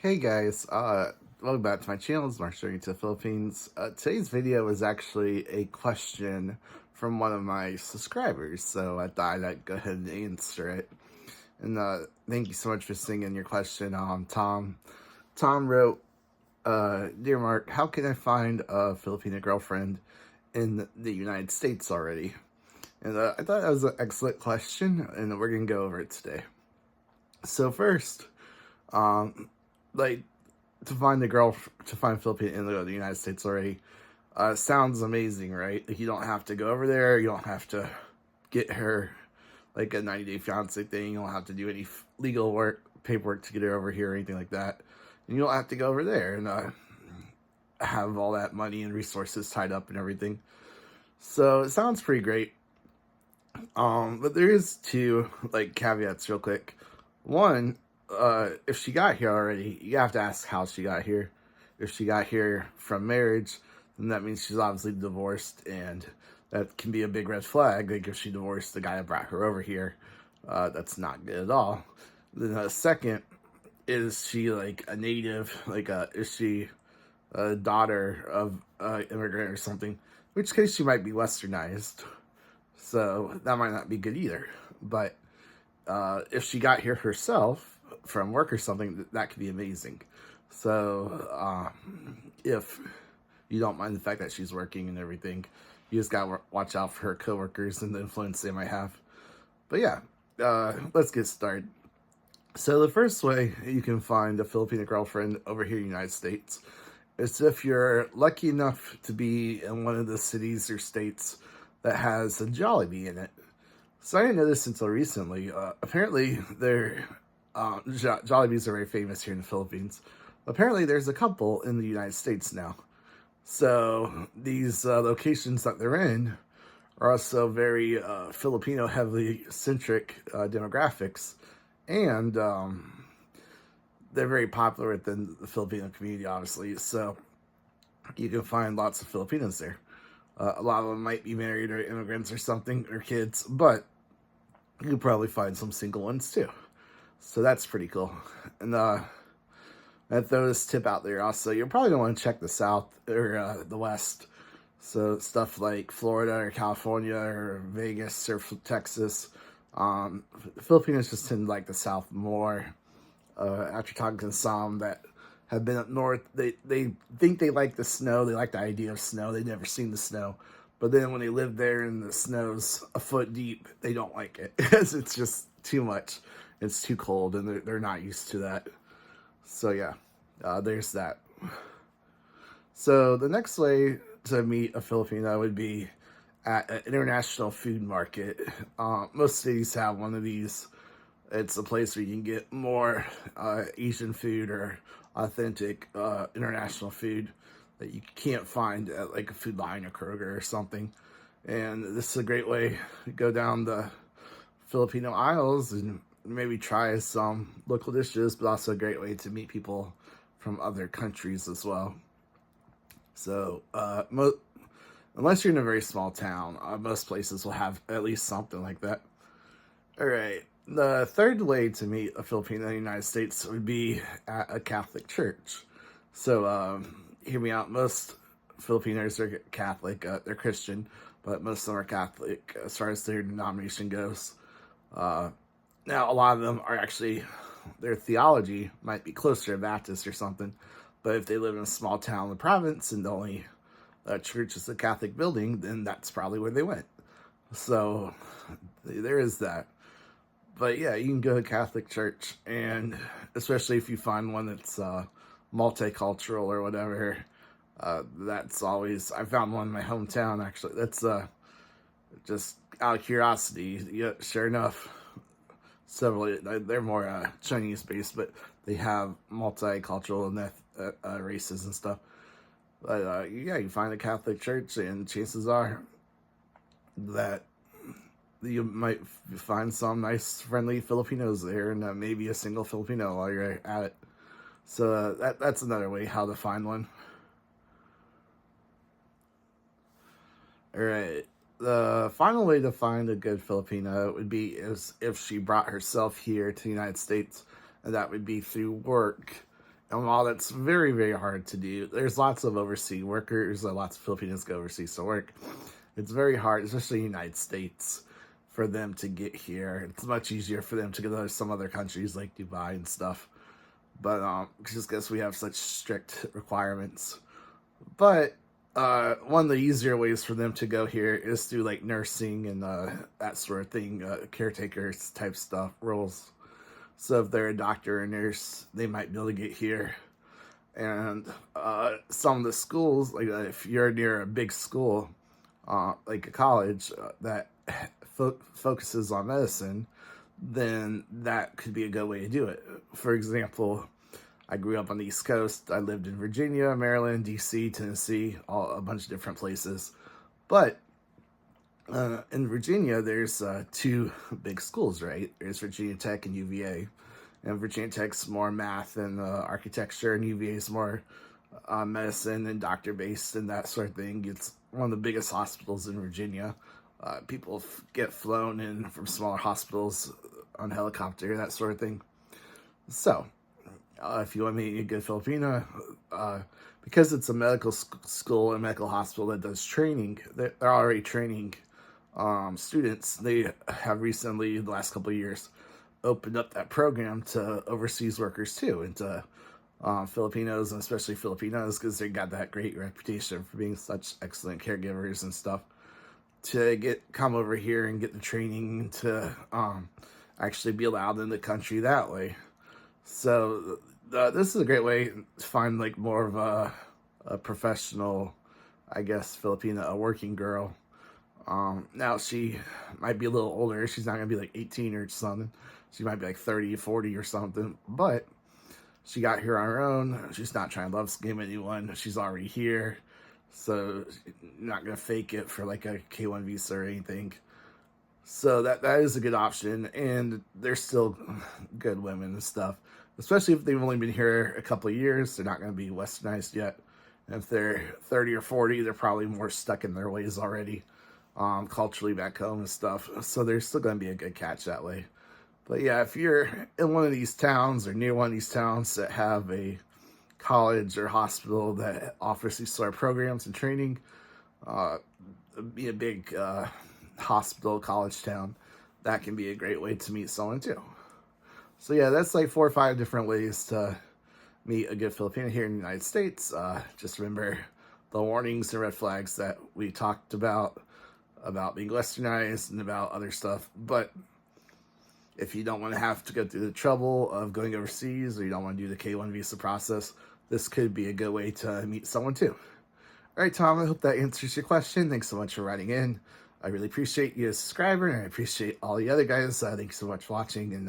Hey guys, welcome back to my channel. It's Mark showing you to the Philippines. Today's video is actually a question from one of my subscribers, so I thought I'd go ahead and answer it. And thank you so much for sending your question, Tom. Tom wrote, Dear Mark, how can I find a Filipina girlfriend in the United States already? And I thought that was an excellent question, and we're going to go over it today. So first, like, to find a girl, to find Filipina in the United States already, sounds amazing, right? Like, you don't have to go over there. You don't have to get her like a 90-day fiance thing. You don't have to do any legal work, paperwork to get her over here or anything like that. And you don't have to go over there and have all that money and resources tied up and everything. So it sounds pretty great. But there is two like caveats real quick. One, if she got here already, you have to ask how she got here. If she got here from marriage, then that means she's obviously divorced, and that can be a big red flag. Like, if she divorced the guy that brought her over here, that's not good at all. Then second, is she like a native? Like, is she a daughter of immigrant or something? In which case she might be westernized. So that might not be good either. But if she got here herself from work or something, that could be amazing. So if you don't mind the fact that she's working and everything, you just gotta watch out for her coworkers and the influence they might have. But yeah, let's get started. So the first way you can find a Filipina girlfriend over here in the United States is if you're lucky enough to be in one of the cities or states that has a Jollibee in it. So I didn't know this until recently. Apparently, Jollibees are very famous here in the Philippines. Apparently, there's a couple in the United States now. So these locations that they're in are also very Filipino heavily centric demographics, and they're very popular within the Filipino community, obviously. So you can find lots of Filipinos there. A lot of them might be married or immigrants or something, or kids, but you can probably find some single ones too. So that's pretty cool. And I throw this tip out there also. You'll probably don't want to check the South or the West. So stuff like Florida or California or Vegas or Texas. Filipinos just tend to like the South more. After talking to some that have been up north, they think they like the snow. They like the idea of snow. They've never seen the snow. But then when they live there and the snow's a foot deep, they don't like it because it's just too much. It's too cold, and they're not used to that. So yeah, there's that. So the next way to meet a Filipino would be at an international food market. Most cities have one of these. It's a place where you can get more Asian food or authentic international food that you can't find at like a Food Lion or Kroger or something. And this is a great way to go down the Filipino aisles and maybe try some local dishes, but also a great way to meet people from other countries as well. So unless you're in a very small town, most places will have at least something like that. All right. The third way to meet a Filipino in the United States would be at a Catholic church. So hear me out. Most Filipinos are Catholic. They're Christian, but most of them are Catholic as far as their denomination goes. Now, a lot of them are actually, their theology might be closer to Baptist or something, but if they live in a small town in the province and the only church is a Catholic building, then that's probably where they went. So there is that. But yeah, you can go to a Catholic church, and especially if you find one that's multicultural or whatever, that's always, I found one in my hometown actually. That's just out of curiosity. Yeah, sure enough, several, they're more Chinese based, but they have multicultural and races and stuff. But yeah, you find a Catholic church, and chances are that you might find some nice, friendly Filipinos there, and maybe a single Filipino while you're at it. So that's another way how to find one. All right. The final way to find a good Filipino would be if she brought herself here to the United States, and that would be through work And while that's very, very hard to do, there's lots of overseas workers, lots of Filipinos go overseas to work. It's very hard, especially in the United States, for them to get here. It's much easier for them to go to some other countries like Dubai and stuff. But just because we have such strict requirements. But one of the easier ways for them to go here is through like nursing and that sort of thing, caretakers type stuff, roles. So if they're a doctor or nurse, they might be able to get here. And some of the schools, like if you're near a big school, like a college that focuses on medicine, then that could be a good way to do it. For example, I grew up on the East Coast. I lived in Virginia, Maryland, DC, Tennessee, a bunch of different places. But in Virginia, there's two big schools, right? There's Virginia Tech and UVA. And Virginia Tech's more math and architecture, and UVA is more medicine and doctor-based and that sort of thing. It's one of the biggest hospitals in Virginia. People get flown in from smaller hospitals on helicopter, that sort of thing. So, if you want me to get Filipina, because it's a medical school and medical hospital that does training, they're already training students. They have recently, the last couple of years, opened up that program to overseas workers too, and to Filipinos, and especially Filipinos, because they got that great reputation for being such excellent caregivers and stuff, to come over here and get the training to actually be allowed in the country that way. So this is a great way to find like more of a professional, I guess, Filipina, a working girl. Now she might be a little older. She's not gonna be like 18 or something. She might be like 30, 40 or something, but she got here on her own. She's not trying to love scam anyone. She's already here. So not going to fake it for like a K1 visa or anything. So that is a good option. And they're still good women and stuff. Especially if they've only been here a couple of years. They're not going to be westernized yet. And if they're 30 or 40, they're probably more stuck in their ways already. Culturally back home and stuff. So they're still going to be a good catch that way. But yeah, if you're in one of these towns or near one of these towns that have a college or hospital that offers these sort of programs and training, be a big hospital, college town, that can be a great way to meet someone too. So yeah, that's like 4 or 5 different ways to meet a good Filipino here in the United States. Just remember the warnings and red flags that we talked about being westernized and about other stuff. But if you don't want to have to go through the trouble of going overseas, or you don't want to do the K1 visa process, this could be a good way to meet someone too. All right, Tom, I hope that answers your question. Thanks so much for writing in. I really appreciate you as a subscriber, and I appreciate all the other guys. Thanks so much for watching. And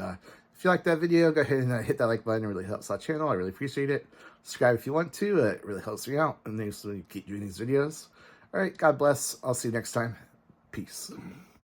if you like that video, go ahead and hit that like button. It really helps our channel. I really appreciate it. Subscribe if you want to. It really helps me out. And thanks for keep doing these videos. All right, God bless. I'll see you next time. Peace.